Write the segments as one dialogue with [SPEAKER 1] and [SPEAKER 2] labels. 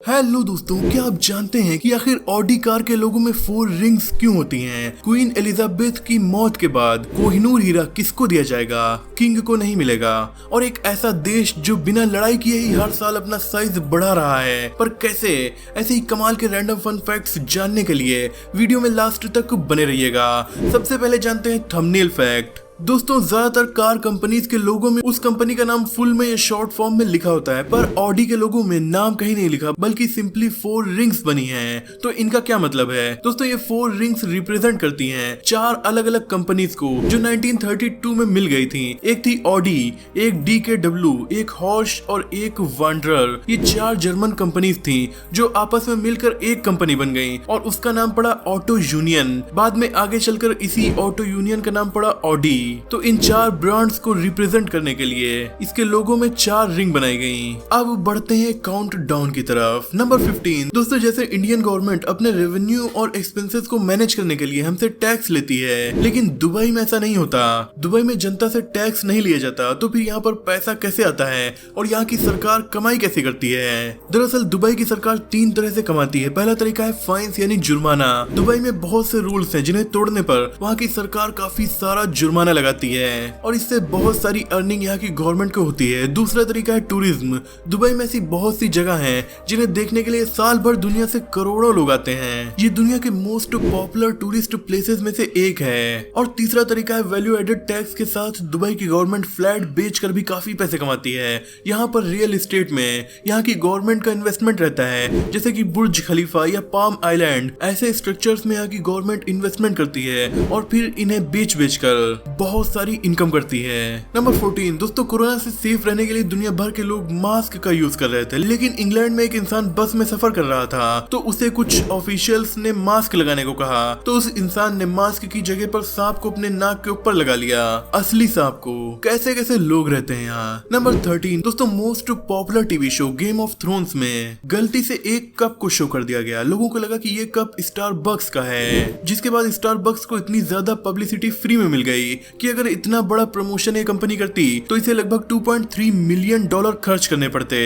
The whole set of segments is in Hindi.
[SPEAKER 1] हेलो दोस्तों, क्या आप जानते हैं कि आखिर ऑडी कार के लोगों में 4 रिंग्स क्यों होती हैं? क्वीन एलिजाबेथ की मौत के बाद कोहिनूर हीरा किसको दिया जाएगा? किंग को नहीं मिलेगा। और एक ऐसा देश जो बिना लड़ाई किए ही हर साल अपना साइज बढ़ा रहा है, पर कैसे? ऐसे ही कमाल के रैंडम फन फैक्ट्स जानने के लिए वीडियो में लास्ट तक बने रहिएगा। सबसे पहले जानते हैं थंबनेल फैक्ट। दोस्तों, ज्यादातर कार कंपनीज के लोगों में उस कंपनी का नाम फुल में या शॉर्ट फॉर्म में लिखा होता है, पर ऑडी के लोगों में नाम कहीं नहीं लिखा, बल्कि सिंपली 4 रिंग्स बनी हैं। तो इनका क्या मतलब है? दोस्तों, ये 4 रिंग्स रिप्रेजेंट करती हैं 4 अलग अलग कंपनीज को जो 1932 में मिल गई थी। एक थी ऑडी, एक DKW, एक हॉर्श और एक वांडरर। ये 4 जर्मन कंपनीज थी जो आपस में मिलकर एक कंपनी बन गई और उसका नाम पड़ा ऑटो यूनियन। बाद में आगे चलकर इसी ऑटो यूनियन का नाम पड़ा ऑडी। तो इन 4 ब्रांड्स को रिप्रेजेंट करने के लिए इसके लोगो में 4 रिंग बनाई गई। अब बढ़ते हैं काउंट डाउन की तरफ। नंबर 15। दोस्तों, जैसे इंडियन गवर्नमेंट अपने रेवेन्यू और एक्सपेंसेस को मैनेज करने के लिए हमसे टैक्स लेती है, लेकिन दुबई में ऐसा नहीं होता। दुबई में जनता से टैक्स नहीं लिया जाता, तो फिर यहाँ पर पैसा कैसे आता है और यहाँ की सरकार कमाई कैसे करती है? दरअसल दुबई की सरकार 3 तरह से कमाती है। पहला तरीका है फाइन्स यानी जुर्माना। दुबई में बहुत से रूल्स हैं जिन्हें तोड़ने पर वहाँ की सरकार काफी सारा जुर्माना लगाती है और इससे बहुत सारी अर्निंग यहाँ की गवर्नमेंट को होती है। दूसरा तरीका है टूरिज्म। दुबई में ऐसी बहुत सी जगह हैं जिन्हें देखने के लिए साल भर दुनिया से करोड़ों लोग आते हैं। ये दुनिया के मोस्ट पॉपुलर टूरिस्ट प्लेसेस में से एक है। और तीसरा तरीका है वैल्यू एडेड टैक्स के साथ दुबई की गवर्नमेंट फ्लैट बेचकर भी काफी पैसे कमाती है। यहाँ पर रियल एस्टेट में यहाँ की गवर्नमेंट का इन्वेस्टमेंट रहता है, जैसे कि बुर्ज खलीफा या पाम आइलैंड। ऐसे स्ट्रक्चर्स में यहाँ की गवर्नमेंट इन्वेस्टमेंट करती है और फिर इन्हें बेच कर बहुत सारी इनकम करती है। नंबर 14। दोस्तों, कोरोना से सेफ रहने के लिए दुनिया भर के लोग मास्क का यूज कर रहे थे, लेकिन इंग्लैंड में एक इंसान बस में सफर कर रहा था तो उसे कुछ ऑफिशियल्स ने मास्क लगाने को कहा, तो उस इंसान ने मास्क की जगह पर सांप को अपने नाक के ऊपर लगा लिया, असली सांप को। कैसे कैसे लोग रहते हैं यहाँ। नंबर 13। दोस्तों, most popular TV show game of thrones में गलती से एक कप को शो कर दिया गया। लोगों को लगा कि ये कप स्टारबक्स का है, जिसके बाद स्टारबक्स को इतनी ज्यादा पब्लिसिटी फ्री में मिल गई कि अगर इतना बड़ा प्रमोशन ये कंपनी करती तो इसे लगभग $2.3 मिलियन खर्च करने पड़ते।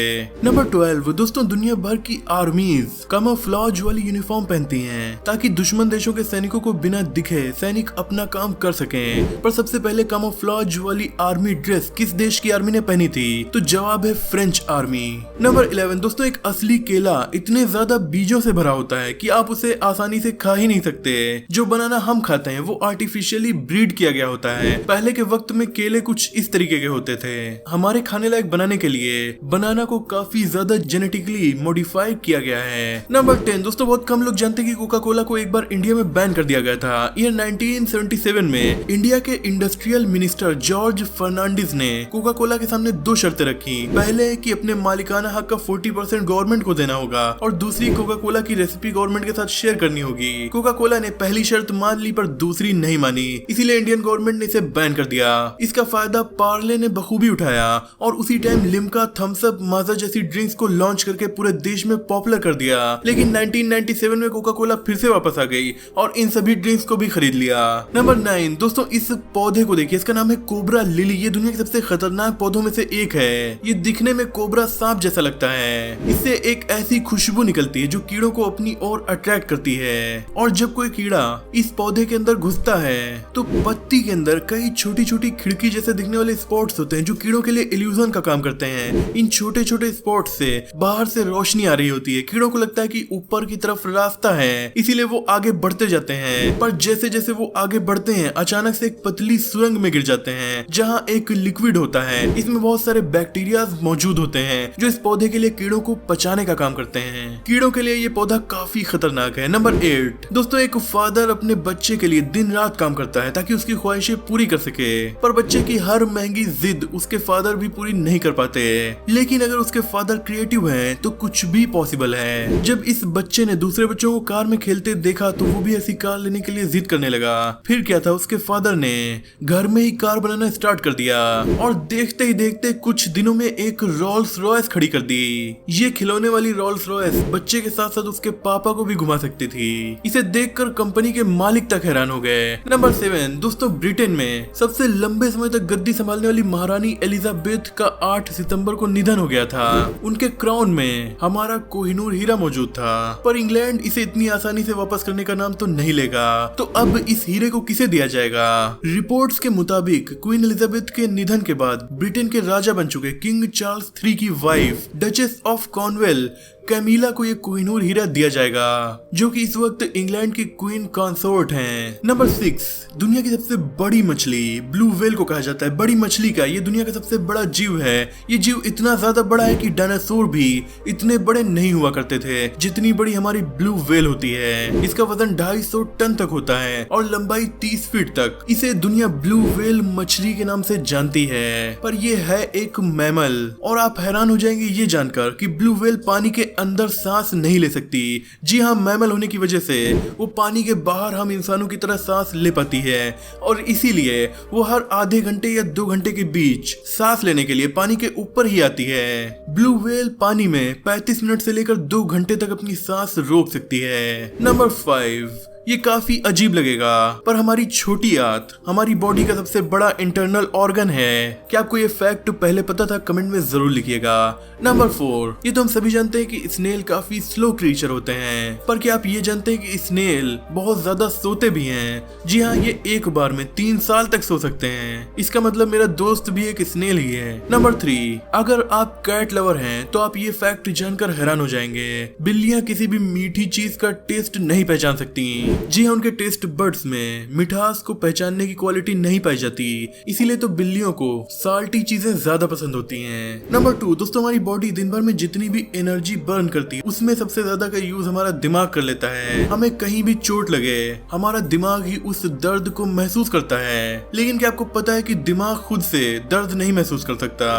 [SPEAKER 1] नंबर 12। दोस्तों, दुनिया भर की आर्मीज कैमोफ्लेज वाली यूनिफॉर्म पहनती हैं ताकि दुश्मन देशों के सैनिकों को बिना दिखे सैनिक अपना काम कर सकें। पर सबसे पहले कैमोफ्लेज वाली आर्मी ड्रेस किस देश की आर्मी ने पहनी थी? तो जवाब है फ्रेंच आर्मी। नंबर 11। दोस्तों, एक असली केला इतने ज्यादा बीजों से भरा होता है कि आप उसे आसानी से खा ही नहीं सकते। जो बनाना हम खाते हैं वो आर्टिफिशियली ब्रीड किया गया होता है। पहले के वक्त में केले कुछ इस तरीके के होते थे। हमारे खाने लायक बनाने के लिए बनाना को काफी ज्यादा जेनेटिकली मॉडिफाई किया गया है। नंबर 10। दोस्तों, बहुत कम लोग जानते हैं कि कोका कोला को एक बार इंडिया में बैन कर दिया गया था। ईयर 1977 में इंडिया के इंडस्ट्रियल मिनिस्टर जॉर्ज फर्नांडिस ने कोका कोला के सामने 2 शर्तें रखी। पहले कि अपने मालिकाना हक का 40% गवर्नमेंट को देना होगा और दूसरी कोका कोला की रेसिपी गवर्नमेंट के साथ शेयर करनी होगी। कोका कोला ने पहली शर्त मान ली पर दूसरी नहीं मानी, इसीलिए इंडियन गवर्नमेंट ने इसे बैन कर दिया। इसका फायदा पार्ले ने बखूबी उठाया और उसी टाइम लिम्का, थम्स अप, माजा जैसी ड्रिंक्स को लॉन्च करके पूरे देश में पॉपुलर कर दिया। लेकिन 1997 में कोका कोला फिर से वापस आ गई और इन सभी ड्रिंक्स को भी खरीद लिया। नंबर 9। दोस्तों, इस पौधे को देखिए, इसका नाम है कोबरा लिली। ये दुनिया के सबसे खतरनाक पौधों में से एक है। ये दिखने में कोबरा सांप जैसा लगता है। इससे एक ऐसी खुशबू निकलती है जो कीड़ों को अपनी ओर अट्रैक्ट करती है। और जब कोई कीड़ा इस पौधे के अंदर घुसता है तो पत्ती के अंदर कई छोटी छोटी खिड़की जैसे दिखने वाले स्पॉट्स होते हैं जो कीड़ों के लिए इल्यूजन का काम करते हैं। इन छोटे छोटे स्पॉट्स से बाहर से रोशनी आ रही होती है। कीड़ों को लगता है कि ऊपर की तरफ रास्ता है, इसीलिए वो आगे बढ़ते जाते हैं। पर जैसे जैसे वो आगे बढ़ते हैं अचानक से एक पतली सुरंग में गिर जाते हैं जहां एक लिक्विड होता है। इसमें बहुत सारे बैक्टीरिया मौजूद होते हैं जो इस पौधे के लिए कीड़ों को पचाने का काम करते हैं। कीड़ों के लिए ये पौधा काफी खतरनाक है। नंबर 8। दोस्तों, एक फादर अपने बच्चे के लिए दिन रात काम करता है ताकि उसकी ख्वाहिशें पूरी कर सके, पर बच्चे की हर महंगी जिद उसके फादर भी पूरी नहीं कर पाते। लेकिन अगर उसके फादर क्रिएटिव हैं तो कुछ भी पॉसिबल है। जब इस बच्चे ने दूसरे बच्चों को कार में खेलते देखा तो वो भी ऐसी कार लेने के लिए जिद करने लगा। फिर क्या था, उसके फादर ने घर में ही कार बनाना स्टार्ट कर दिया और देखते ही देखते कुछ दिनों में एक रोल्स रॉयस खड़ी कर दी। ये खिलौने वाली रोल्स रॉयस बच्चे के साथ साथ उसके पापा को भी घुमा सकती थी। इसे देखकर कंपनी के मालिक तक हैरान हो गए। नंबर 7। दोस्तों, ब्रिटेन ब्रिटेन में सबसे लंबे समय तक गद्दी संभालने वाली महारानी एलिजाबेथ का 8 सितंबर को निधन हो गया था। उनके क्राउन में हमारा कोहिनूर हीरा मौजूद था, पर इंग्लैंड इसे इतनी आसानी से वापस करने का नाम तो नहीं लेगा। तो अब इस हीरे को किसे दिया जाएगा? रिपोर्ट्स के मुताबिक क्वीन एलिजाबेथ के निधन के बाद ब्रिटेन के राजा बन चुके किंग चार्ल्स III की wife duchess of Cornwall Camilla को ये कोहिनूर हीरा दिया जाएगा, जो कि इस वक्त इंग्लैंड की क्वीन कंसोर्ट हैं। नंबर 6, दुनिया की सबसे बड़ी मछली ब्लू व्हेल को कहा जाता है बड़ी मछली का। ये दुनिया का सबसे बड़ा जीव है। ये जीव इतना ज्यादा बड़ा है कि डायनासोर भी इतने बड़े नहीं हुआ करते थे जितनी बड़ी हमारी ब्लू व्हेल होती है। इसका वजन 250 टन तक होता है और लंबाई 30 फीट तक। इसे दुनिया ब्लू व्हेल मछली के नाम से जानती है, पर यह है एक मैमल। और आप हैरान हो जाएंगे ये जानकर कि ब्लू व्हेल पानी के अंदर सांस नहीं ले सकती। जी हाँ, मैमल होने की वजह से वो पानी के बाहर हम इंसानों की तरह सांस ले पाती है और इसीलिए वो हर आधे घंटे या 2 घंटे के बीच सांस लेने के लिए पानी के ऊपर ही आती है। ब्लू व्हेल पानी में 35 मिनट से लेकर 2 घंटे तक अपनी सांस रोक सकती है। नंबर 5, ये काफी अजीब लगेगा, पर हमारी छोटी आंत हमारी बॉडी का सबसे बड़ा इंटरनल ऑर्गन है। क्या आपको ये फैक्ट पहले पता था? कमेंट में जरूर लिखिएगा। नंबर 4, ये तो हम सभी जानते हैं कि स्नेल काफी स्लो क्रीचर होते हैं, पर क्या आप ये जानते हैं कि स्नेल बहुत ज्यादा सोते भी हैं? जी हाँ, ये एक बार में 3 साल तक सो सकते हैं। इसका मतलब मेरा दोस्त भी एक स्नेल ही है। नंबर 3, अगर आप कैट लवर हैं तो आप ये फैक्ट जानकर हैरान हो जाएंगे। बिल्लियां किसी भी मीठी चीज का टेस्ट नहीं पहचान सकती। जी हाँ, उनके टेस्ट बड्स में मिठास को पहचानने की क्वालिटी नहीं पाई जाती, इसीलिए तो बिल्लियों को साल्टी चीजें ज्यादा पसंद होती हैं। नंबर 2, दोस्तों हमारी बॉडी दिन भर में जितनी भी एनर्जी बर्न करती है उसमें सबसे ज्यादा का यूज हमारा दिमाग कर लेता है। हमें कहीं भी चोट लगे हमारा दिमाग ही उस दर्द को महसूस करता है। लेकिन क्या आपको पता है कि दिमाग खुद से दर्द नहीं महसूस कर सकता?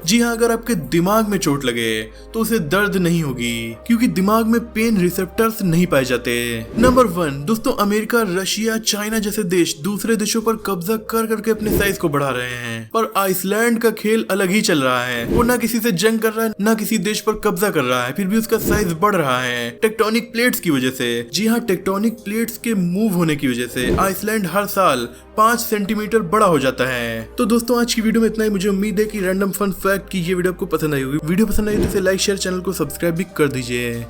[SPEAKER 1] जी हाँ, अगर आपके दिमाग में चोट लगे तो उसे दर्द नहीं होगी, क्योंकि दिमाग में पेन रिसेप्टर्स नहीं पाए जाते। नंबर 1, दोस्तों अमेरिका, रशिया, चाइना जैसे देश दूसरे देशों पर कब्जा कर करके अपने साइज को बढ़ा रहे हैं, पर आइसलैंड का खेल अलग ही चल रहा है। वो ना किसी से जंग कर रहा है, ना किसी देश पर कब्जा कर रहा है, फिर भी उसका साइज बढ़ रहा है टेक्टोनिक प्लेट्स की वजह से। जी हाँ, टेक्टोनिक प्लेट्स के मूव होने की वजह से आइसलैंड हर साल 5 सेंटीमीटर बड़ा हो जाता है। तो दोस्तों आज की वीडियो में इतना ही। मुझे उम्मीद है कि रैंडम फन फैक्ट की ये वीडियो आपको पसंद आई होगी। वीडियो पसंद आई तो इसे लाइक, शेयर, चैनल को सब्सक्राइब भी कर दीजिए।